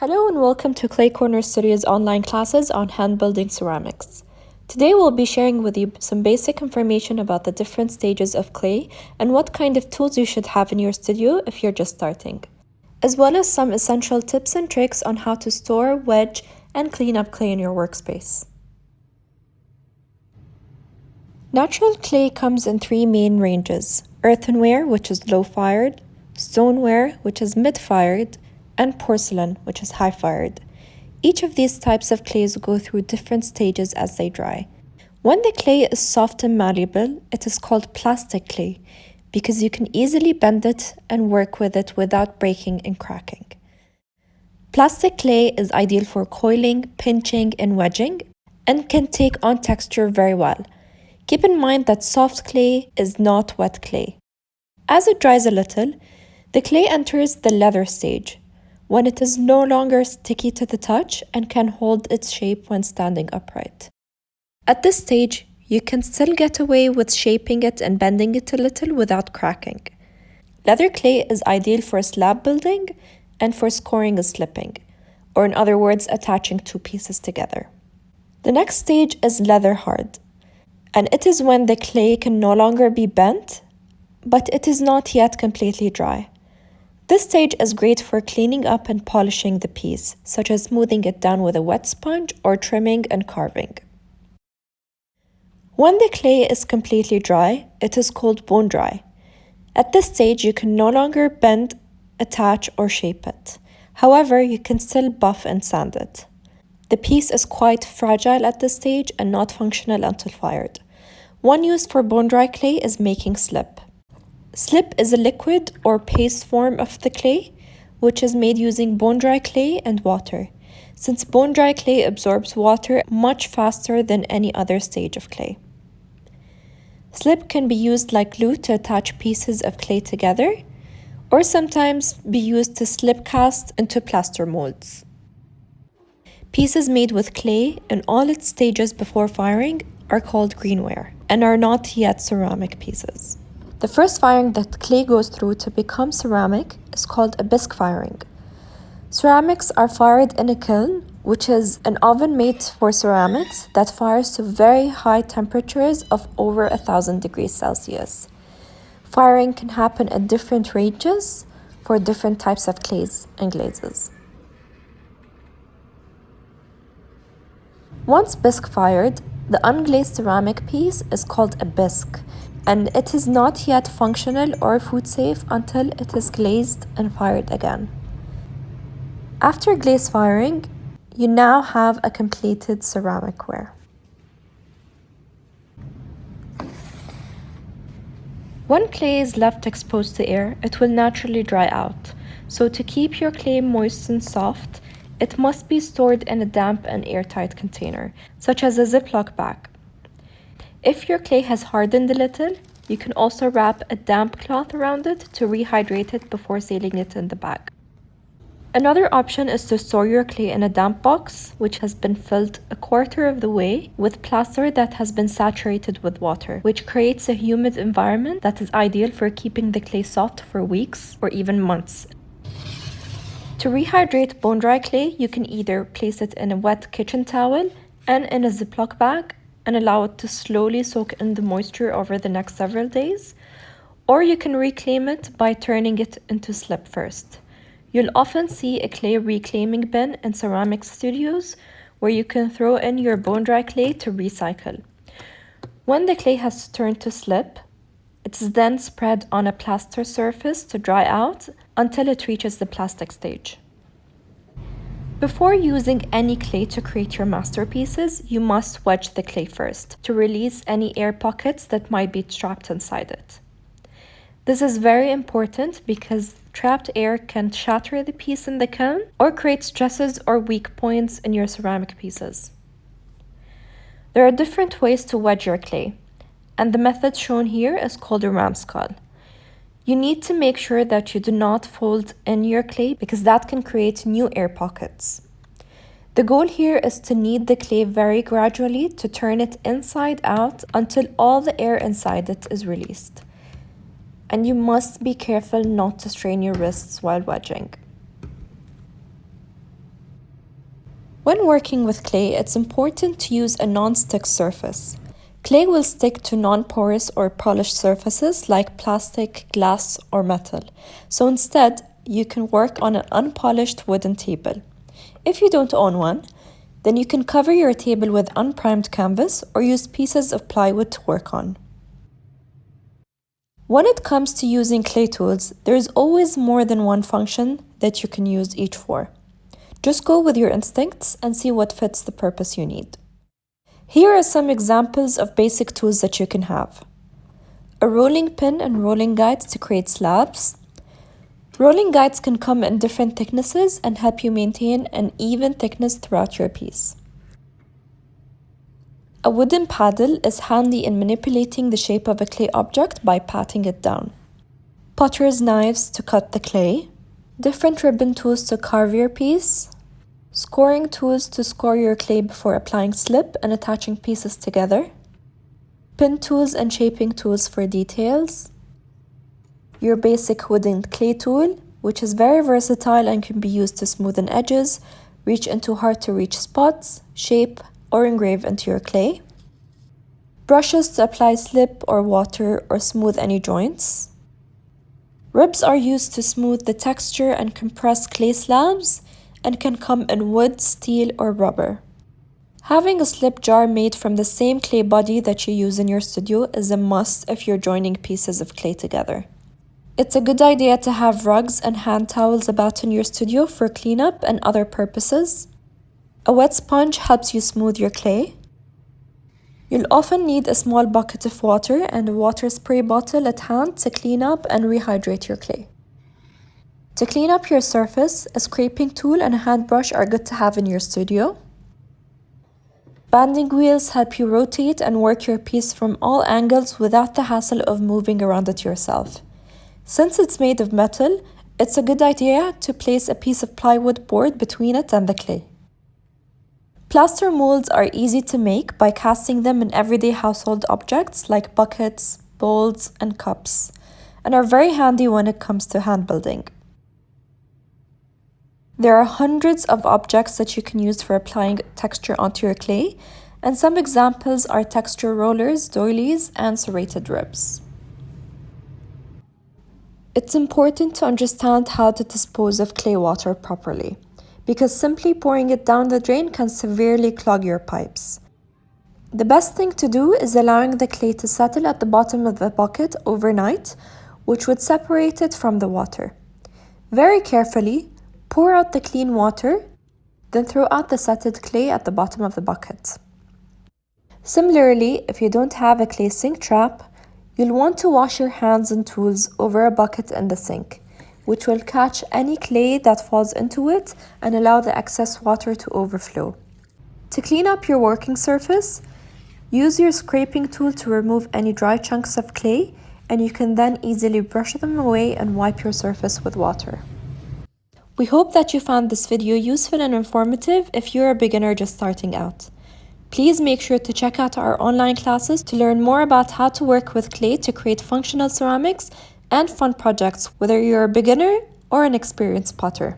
Hello and welcome to Clay Corner Studio's online classes on hand building ceramics. Today we'll be sharing with you some basic information about the different stages of clay and what kind of tools you should have in your studio if you're just starting, as well as some essential tips and tricks on how to store, wedge, and clean up clay in your workspace. Natural clay comes in three main ranges: earthenware, which is low-fired, stoneware, which is mid-fired, and porcelain, which is high-fired. Each of these types of clays go through different stages as they dry. When the clay is soft and malleable, it is called plastic clay because you can easily bend it and work with it without breaking and cracking. Plastic clay is ideal for coiling, pinching, and wedging, and can take on texture very well. Keep in mind that soft clay is not wet clay. As it dries a little, the clay enters the leather stage, when it is no longer sticky to the touch and can hold its shape when standing upright. At this stage, you can still get away with shaping it and bending it a little without cracking. Leather clay is ideal for slab building and for scoring a slipping, or in other words, attaching two pieces together. The next stage is leather hard, and it is when the clay can no longer be bent, but it is not yet completely dry. This stage is great for cleaning up and polishing the piece, such as smoothing it down with a wet sponge or trimming and carving. When the clay is completely dry, it is called bone dry. At this stage, you can no longer bend, attach, or shape it. However, you can still buff and sand it. The piece is quite fragile at this stage and not functional until fired. One use for bone dry clay is making slip. Slip is a liquid or paste form of the clay, which is made using bone-dry clay and water, since bone-dry clay absorbs water much faster than any other stage of clay. Slip can be used like glue to attach pieces of clay together, or sometimes be used to slip cast into plaster molds. Pieces made with clay in all its stages before firing are called greenware and are not yet ceramic pieces. The first firing that clay goes through to become ceramic is called a bisque firing. Ceramics are fired in a kiln, which is an oven made for ceramics that fires to very high temperatures of over 1,000 degrees Celsius. Firing can happen at different ranges for different types of clays and glazes. Once bisque fired, the unglazed ceramic piece is called a bisque, and it is not yet functional or food safe until it is glazed and fired again. After glaze firing, you now have a completed ceramicware. When clay is left exposed to air, it will naturally dry out. So to keep your clay moist and soft, it must be stored in a damp and airtight container, such as a Ziploc bag. If your clay has hardened a little, you can also wrap a damp cloth around it to rehydrate it before sealing it in the bag. Another option is to store your clay in a damp box, which has been filled a quarter of the way with plaster that has been saturated with water, which creates a humid environment that is ideal for keeping the clay soft for weeks or even months. To rehydrate bone-dry clay, you can either place it in a wet kitchen towel and in a Ziploc bag, and allow it to slowly soak in the moisture over the next several days, or you can reclaim it by turning it into slip first. You'll often see a clay reclaiming bin in ceramic studios where you can throw in your bone-dry clay to recycle. When the clay has turned to slip, it is then spread on a plaster surface to dry out until it reaches the plastic stage. Before using any clay to create your masterpieces, you must wedge the clay first to release any air pockets that might be trapped inside it. This is very important because trapped air can shatter the piece in the kiln or create stresses or weak points in your ceramic pieces. There are different ways to wedge your clay, and the method shown here is called a ram skull. You need to make sure that you do not fold in your clay because that can create new air pockets. The goal here is to knead the clay very gradually to turn it inside out until all the air inside it is released. And you must be careful not to strain your wrists while wedging. When working with clay, it's important to use a non-stick surface. Clay will stick to non-porous or polished surfaces like plastic, glass, or metal. So instead, you can work on an unpolished wooden table. If you don't own one, then you can cover your table with unprimed canvas or use pieces of plywood to work on. When it comes to using clay tools, there is always more than one function that you can use each for. Just go with your instincts and see what fits the purpose you need. Here are some examples of basic tools that you can have. A rolling pin and rolling guides to create slabs. Rolling guides can come in different thicknesses and help you maintain an even thickness throughout your piece. A wooden paddle is handy in manipulating the shape of a clay object by patting it down. Potter's knives to cut the clay. Different ribbon tools to carve your piece. Scoring tools to score your clay before applying slip and attaching pieces together. Pin tools and shaping tools for details. Your basic wooden clay tool, which is very versatile and can be used to smoothen edges, reach into hard-to-reach spots, shape, or engrave into your clay. Brushes to apply slip or water or smooth any joints. Ribs are used to smooth the texture and compress clay slabs and can come in wood, steel, or rubber. Having a slip jar made from the same clay body that you use in your studio is a must if you're joining pieces of clay together. It's a good idea to have rugs and hand towels about in your studio for cleanup and other purposes. A wet sponge helps you smooth your clay. You'll often need a small bucket of water and a water spray bottle at hand to clean up and rehydrate your clay. To clean up your surface, a scraping tool and a hand brush are good to have in your studio. Banding wheels help you rotate and work your piece from all angles without the hassle of moving around it yourself. Since it's made of metal, it's a good idea to place a piece of plywood board between it and the clay. Plaster molds are easy to make by casting them in everyday household objects like buckets, bowls, and cups, and are very handy when it comes to hand building. There are hundreds of objects that you can use for applying texture onto your clay, and some examples are texture rollers, doilies, and serrated ribs. It's important to understand how to dispose of clay water properly, because simply pouring it down the drain can severely clog your pipes. The best thing to do is allowing the clay to settle at the bottom of the bucket overnight, which would separate it from the water. Very carefully, pour out the clean water, then throw out the settled clay at the bottom of the bucket. Similarly, if you don't have a clay sink trap, you'll want to wash your hands and tools over a bucket in the sink, which will catch any clay that falls into it and allow the excess water to overflow. To clean up your working surface, use your scraping tool to remove any dry chunks of clay, and you can then easily brush them away and wipe your surface with water. We hope that you found this video useful and informative if you're a beginner just starting out. Please make sure to check out our online classes to learn more about how to work with clay to create functional ceramics and fun projects, whether you're a beginner or an experienced potter.